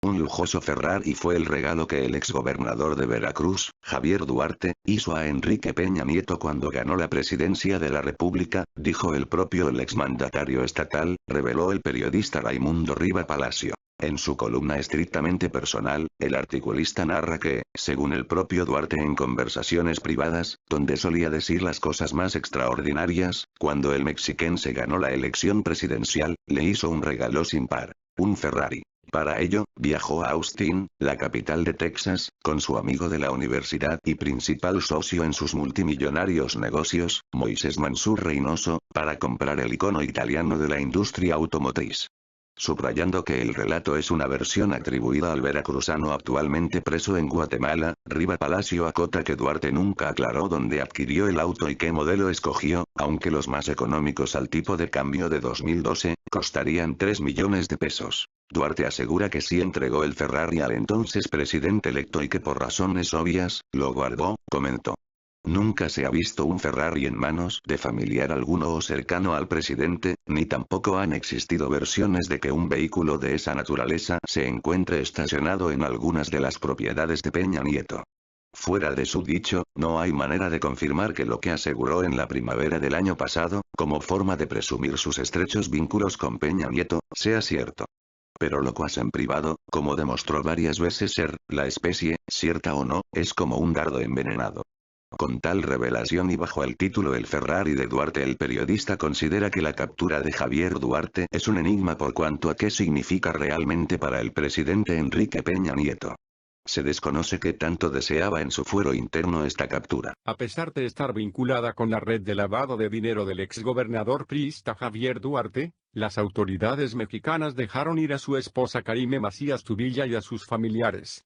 Un lujoso Ferrari fue el regalo que el exgobernador de Veracruz, Javier Duarte, hizo a Enrique Peña Nieto cuando ganó la presidencia de la República, dijo el propio exmandatario estatal, reveló el periodista Raimundo Riva Palacio. En su columna estrictamente personal, el articulista narra que, según el propio Duarte en conversaciones privadas, donde solía decir las cosas más extraordinarias, cuando el mexiquense ganó la elección presidencial, le hizo un regalo sin par, un Ferrari. Para ello, viajó a Austin, la capital de Texas, con su amigo de la universidad y principal socio en sus multimillonarios negocios, Moisés Mansur Reynoso, para comprar el icono italiano de la industria automotriz. Subrayando que el relato es una versión atribuida al veracruzano actualmente preso en Guatemala, Riva Palacio acota que Duarte nunca aclaró dónde adquirió el auto y qué modelo escogió, aunque los más económicos al tipo de cambio de 2012, costarían 3 millones de pesos. Duarte asegura que sí entregó el Ferrari al entonces presidente electo y que por razones obvias, lo guardó, comentó. Nunca se ha visto un Ferrari en manos de familiar alguno o cercano al presidente, ni tampoco han existido versiones de que un vehículo de esa naturaleza se encuentre estacionado en algunas de las propiedades de Peña Nieto. Fuera de su dicho, no hay manera de confirmar que lo que aseguró en la primavera del año pasado, como forma de presumir sus estrechos vínculos con Peña Nieto, sea cierto. Pero locuaz en privado, como demostró varias veces ser, la especie, cierta o no, es como un dardo envenenado. Con tal revelación y bajo el título El Ferrari de Duarte, el periodista considera que la captura de Javier Duarte es un enigma por cuanto a qué significa realmente para el presidente Enrique Peña Nieto. Se desconoce qué tanto deseaba en su fuero interno esta captura. A pesar de estar vinculada con la red de lavado de dinero del exgobernador priista Javier Duarte, las autoridades mexicanas dejaron ir a su esposa Karime Macías Tubilla y a sus familiares.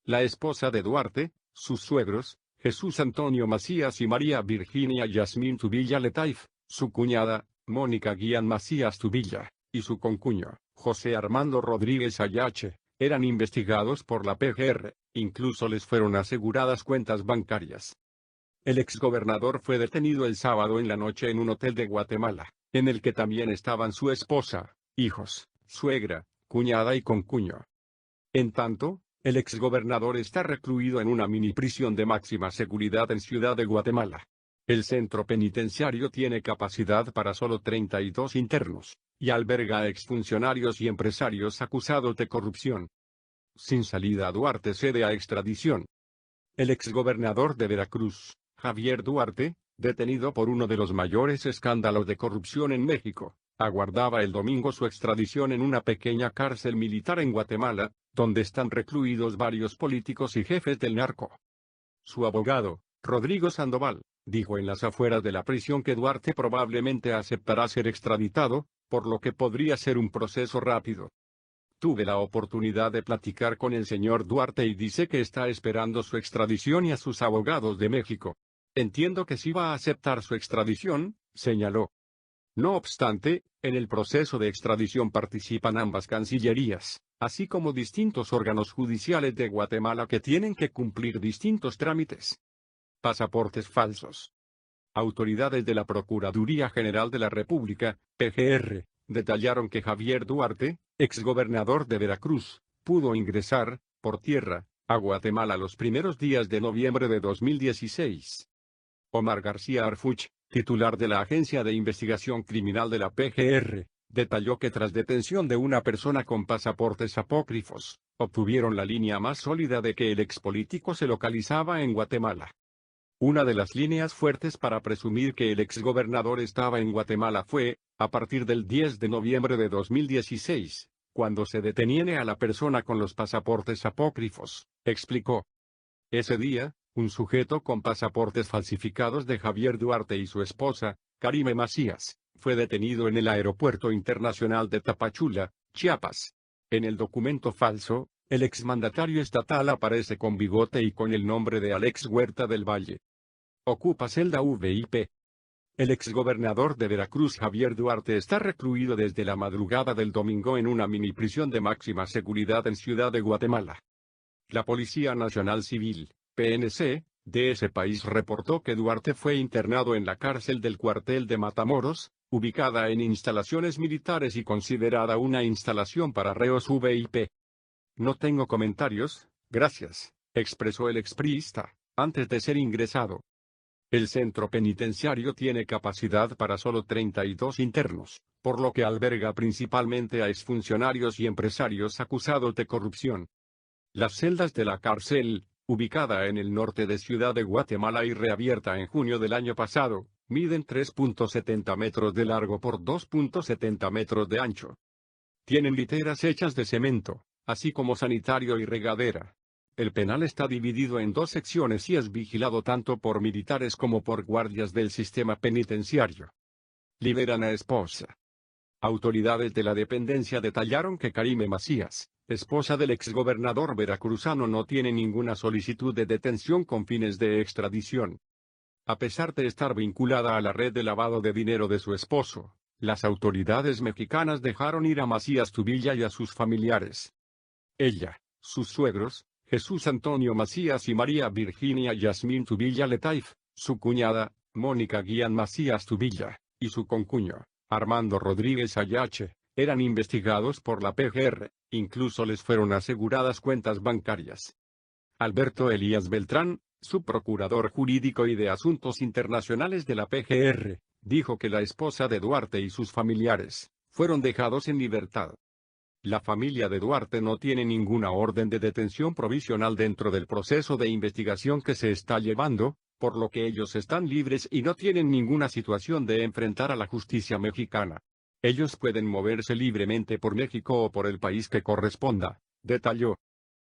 La esposa de Duarte, sus suegros, Jesús Antonio Macías y María Virginia Yasmín Tubilla Letaif, su cuñada, Mónica Guián Macías Tubilla, y su concuño, José Armando Rodríguez Ayache, eran investigados por la PGR, incluso les fueron aseguradas cuentas bancarias. El exgobernador fue detenido el sábado en la noche en un hotel de Guatemala, en el que también estaban su esposa, hijos, suegra, cuñada y concuño. En tanto, el exgobernador está recluido en una mini prisión de máxima seguridad en Ciudad de Guatemala. El centro penitenciario tiene capacidad para solo 32 internos, y alberga a exfuncionarios y empresarios acusados de corrupción. Sin salida, Duarte cede a extradición. El exgobernador de Veracruz, Javier Duarte, detenido por uno de los mayores escándalos de corrupción en México, aguardaba el domingo su extradición en una pequeña cárcel militar en Guatemala, donde están recluidos varios políticos y jefes del narco. Su abogado, Rodrigo Sandoval, dijo en las afueras de la prisión que Duarte probablemente aceptará ser extraditado, por lo que podría ser un proceso rápido. Tuve la oportunidad de platicar con el señor Duarte y dice que está esperando su extradición y a sus abogados de México. Entiendo que sí va a aceptar su extradición, señaló. No obstante, en el proceso de extradición participan ambas cancillerías, así como distintos órganos judiciales de Guatemala que tienen que cumplir distintos trámites. Pasaportes falsos. Autoridades de la Procuraduría General de la República, PGR, detallaron que Javier Duarte, exgobernador de Veracruz, pudo ingresar, por tierra, a Guatemala los primeros días de noviembre de 2016. Omar García Arfuch, titular de la Agencia de Investigación Criminal de la PGR, detalló que tras detención de una persona con pasaportes apócrifos, obtuvieron la línea más sólida de que el expolítico se localizaba en Guatemala. Una de las líneas fuertes para presumir que el exgobernador estaba en Guatemala fue, a partir del 10 de noviembre de 2016, cuando se detiene a la persona con los pasaportes apócrifos, explicó. Ese día, un sujeto con pasaportes falsificados de Javier Duarte y su esposa, Karime Macías, fue detenido en el Aeropuerto Internacional de Tapachula, Chiapas. En el documento falso, el exmandatario estatal aparece con bigote y con el nombre de Alex Huerta del Valle. Ocupa celda VIP. El exgobernador de Veracruz Javier Duarte está recluido desde la madrugada del domingo en una mini prisión de máxima seguridad en Ciudad de Guatemala. La Policía Nacional Civil, PNC, de ese país reportó que Duarte fue internado en la cárcel del cuartel de Matamoros, ubicada en instalaciones militares y considerada una instalación para reos VIP. No tengo comentarios, gracias, expresó el expriista, antes de ser ingresado. El centro penitenciario tiene capacidad para solo 32 internos, por lo que alberga principalmente a exfuncionarios y empresarios acusados de corrupción. Las celdas de la cárcel, ubicada en el norte de Ciudad de Guatemala y reabierta en junio del año pasado, miden 3.70 metros de largo por 2.70 metros de ancho. Tienen literas hechas de cemento, así como sanitario y regadera. El penal está dividido en 2 secciones y es vigilado tanto por militares como por guardias del sistema penitenciario. Liberan a esposa. Autoridades de la dependencia detallaron que Karime Macías, esposa del exgobernador veracruzano, no tiene ninguna solicitud de detención con fines de extradición. A pesar de estar vinculada a la red de lavado de dinero de su esposo, las autoridades mexicanas dejaron ir a Macías Tubilla y a sus familiares. Ella, sus suegros, Jesús Antonio Macías y María Virginia Yasmín Tubilla Letaif, su cuñada, Mónica Guián Macías Tubilla, y su concuño, Armando Rodríguez Ayache, eran investigados por la PGR, incluso les fueron aseguradas cuentas bancarias. Alberto Elías Beltrán, subprocurador jurídico y de asuntos internacionales de la PGR, dijo que la esposa de Duarte y sus familiares fueron dejados en libertad. La familia de Duarte no tiene ninguna orden de detención provisional dentro del proceso de investigación que se está llevando, por lo que ellos están libres y no tienen ninguna situación de enfrentar a la justicia mexicana. Ellos pueden moverse libremente por México o por el país que corresponda, detalló.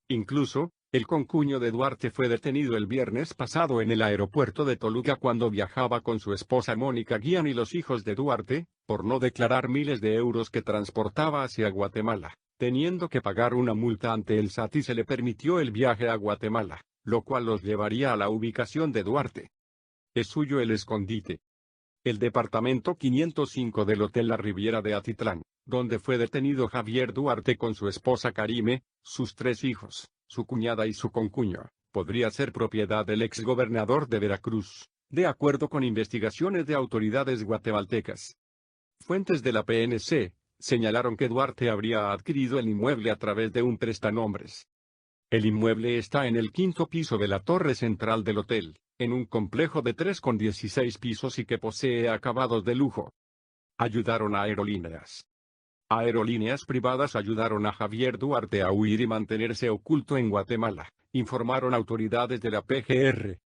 Incluso, el concuño de Duarte fue detenido el viernes pasado en el aeropuerto de Toluca cuando viajaba con su esposa Mónica Guián y los hijos de Duarte, por no declarar miles de euros que transportaba hacia Guatemala, teniendo que pagar una multa ante el SAT y se le permitió el viaje a Guatemala, lo cual los llevaría a la ubicación de Duarte. Es suyo el escondite. El departamento 505 del Hotel La Riviera de Atitlán, donde fue detenido Javier Duarte con su esposa Karime, sus 3 hijos, su cuñada y su concuño, podría ser propiedad del exgobernador de Veracruz, de acuerdo con investigaciones de autoridades guatemaltecas. Fuentes de la PNC señalaron que Duarte habría adquirido el inmueble a través de un prestanombres. El inmueble está en el 5º piso de la torre central del hotel, en un complejo de 3,16 pisos y que posee acabados de lujo. Ayudaron a aerolíneas. Aerolíneas privadas ayudaron a Javier Duarte a huir y mantenerse oculto en Guatemala, informaron autoridades de la PGR.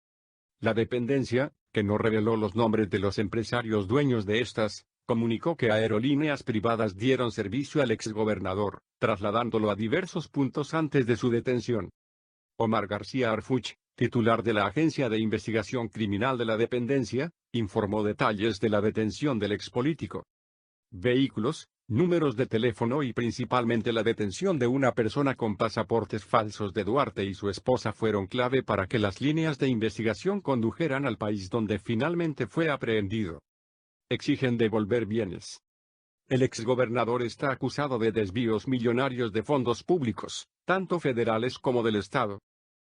La dependencia, que no reveló los nombres de los empresarios dueños de estas, comunicó que aerolíneas privadas dieron servicio al exgobernador, trasladándolo a diversos puntos antes de su detención. Omar García Harfuch, titular de la Agencia de Investigación Criminal de la Dependencia, informó detalles de la detención del expolítico. Vehículos, números de teléfono y principalmente la detención de una persona con pasaportes falsos de Duarte y su esposa fueron clave para que las líneas de investigación condujeran al país donde finalmente fue aprehendido. Exigen devolver bienes. El exgobernador está acusado de desvíos millonarios de fondos públicos, tanto federales como del Estado.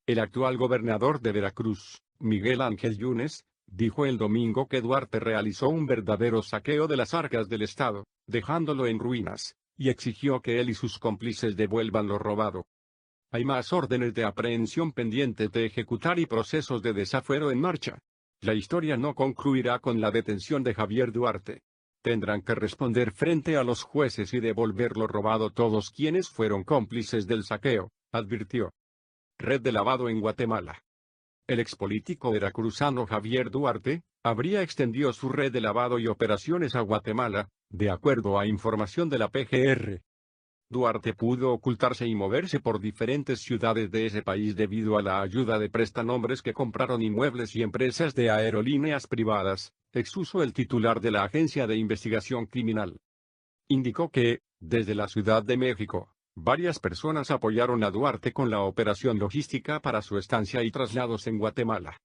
El actual gobernador de Veracruz, Miguel Ángel Yunes, dijo el domingo que Duarte realizó un verdadero saqueo de las arcas del Estado, dejándolo en ruinas, y exigió que él y sus cómplices devuelvan lo robado. Hay más órdenes de aprehensión pendientes de ejecutar y procesos de desafuero en marcha. La historia no concluirá con la detención de Javier Duarte. Tendrán que responder frente a los jueces y devolver lo robado todos quienes fueron cómplices del saqueo, advirtió. Red de lavado en Guatemala. El expolítico veracruzano Javier Duarte habría extendido su red de lavado y operaciones a Guatemala, de acuerdo a información de la PGR. Duarte pudo ocultarse y moverse por diferentes ciudades de ese país debido a la ayuda de prestanombres que compraron inmuebles y empresas de aerolíneas privadas, expuso el titular de la Agencia de Investigación Criminal. Indicó que, desde la Ciudad de México, varias personas apoyaron a Duarte con la operación logística para su estancia y traslados en Guatemala.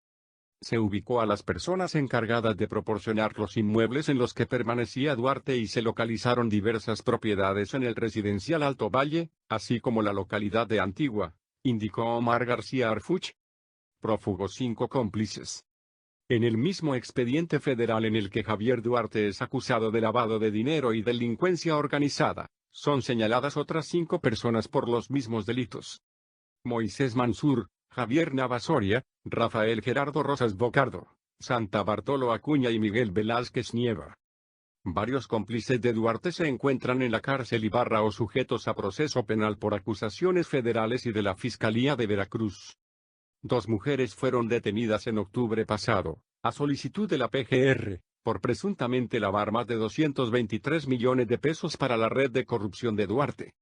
Se ubicó a las personas encargadas de proporcionar los inmuebles en los que permanecía Duarte y se localizaron diversas propiedades en el residencial Alto Valle, así como la localidad de Antigua, indicó Omar García Harfuch. Prófugos 5 cómplices. En el mismo expediente federal en el que Javier Duarte es acusado de lavado de dinero y delincuencia organizada, Son señaladas otras 5 personas por los mismos delitos. Moisés Mansur, Javier Navasoria, Rafael Gerardo Rosas Bocardo, Santa Bartolo Acuña y Miguel Velázquez Nieva. Varios cómplices de Duarte se encuentran en la cárcel Ibarra o sujetos a proceso penal por acusaciones federales y de la Fiscalía de Veracruz. 2 mujeres fueron detenidas en octubre pasado, a solicitud de la PGR, por presuntamente lavar más de 223 millones de pesos para la red de corrupción de Duarte.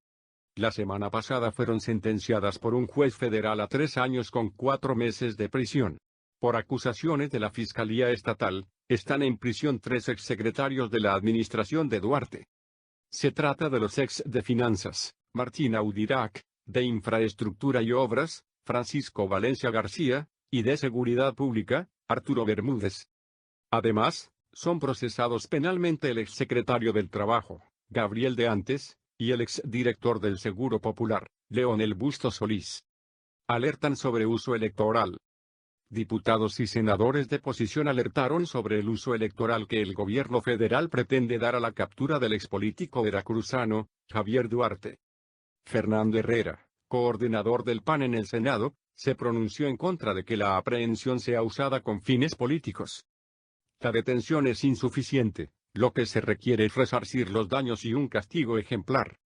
La semana pasada fueron sentenciadas por un juez federal a 3 años con 4 meses de prisión. Por acusaciones de la Fiscalía Estatal, están en prisión 3 exsecretarios de la administración de Duarte. Se trata de los ex de Finanzas, Martín Audirac, de Infraestructura y Obras, Francisco Valencia García, y de Seguridad Pública, Arturo Bermúdez. Además, son procesados penalmente el exsecretario del Trabajo, Gabriel de Antes, y el exdirector del Seguro Popular, Leonel Bustos Solís. Alertan sobre uso electoral. Diputados y senadores de oposición alertaron sobre el uso electoral que el gobierno federal pretende dar a la captura del expolítico veracruzano, Javier Duarte. Fernando Herrera, coordinador del PAN en el Senado, se pronunció en contra de que la aprehensión sea usada con fines políticos. La detención es insuficiente, lo que se requiere es resarcir los daños y un castigo ejemplar.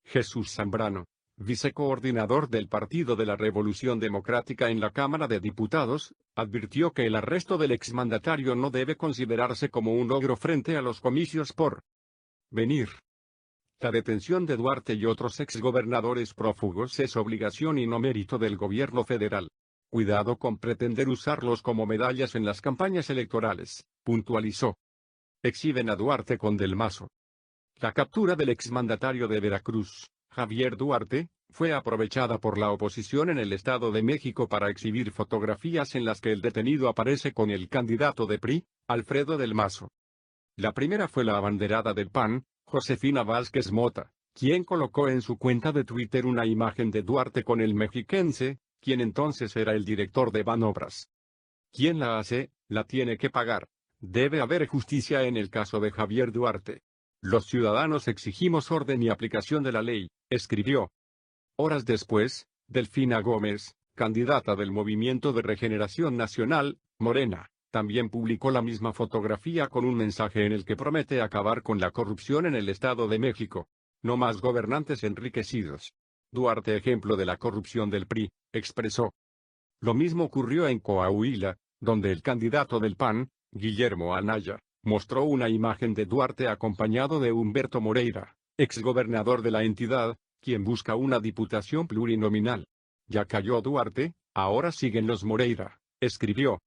Jesús Zambrano, vicecoordinador del Partido de la Revolución Democrática en la Cámara de Diputados, advirtió que el arresto del exmandatario no debe considerarse como un logro frente a los comicios por venir. La detención de Duarte y otros exgobernadores prófugos es obligación y no mérito del gobierno federal. Cuidado con pretender usarlos como medallas en las campañas electorales, puntualizó. Exhiben a Duarte con Del Mazo. La captura del exmandatario de Veracruz, Javier Duarte, fue aprovechada por la oposición en el Estado de México para exhibir fotografías en las que el detenido aparece con el candidato de PRI, Alfredo Del Mazo. La primera fue la abanderada del PAN, Josefina Vázquez Mota, quien colocó en su cuenta de Twitter una imagen de Duarte con el mexiquense, quien entonces era el director de Banobras. Quien la hace, la tiene que pagar. Debe haber justicia en el caso de Javier Duarte. Los ciudadanos exigimos orden y aplicación de la ley, escribió. Horas después, Delfina Gómez, candidata del Movimiento de Regeneración Nacional, Morena, también publicó la misma fotografía con un mensaje en el que promete acabar con la corrupción en el Estado de México. No más gobernantes enriquecidos. Duarte, ejemplo de la corrupción del PRI, expresó. Lo mismo ocurrió en Coahuila, donde el candidato del PAN, Guillermo Anaya, mostró una imagen de Duarte acompañado de Humberto Moreira, exgobernador de la entidad, quien busca una diputación plurinominal. Ya cayó Duarte, ahora siguen los Moreira, escribió.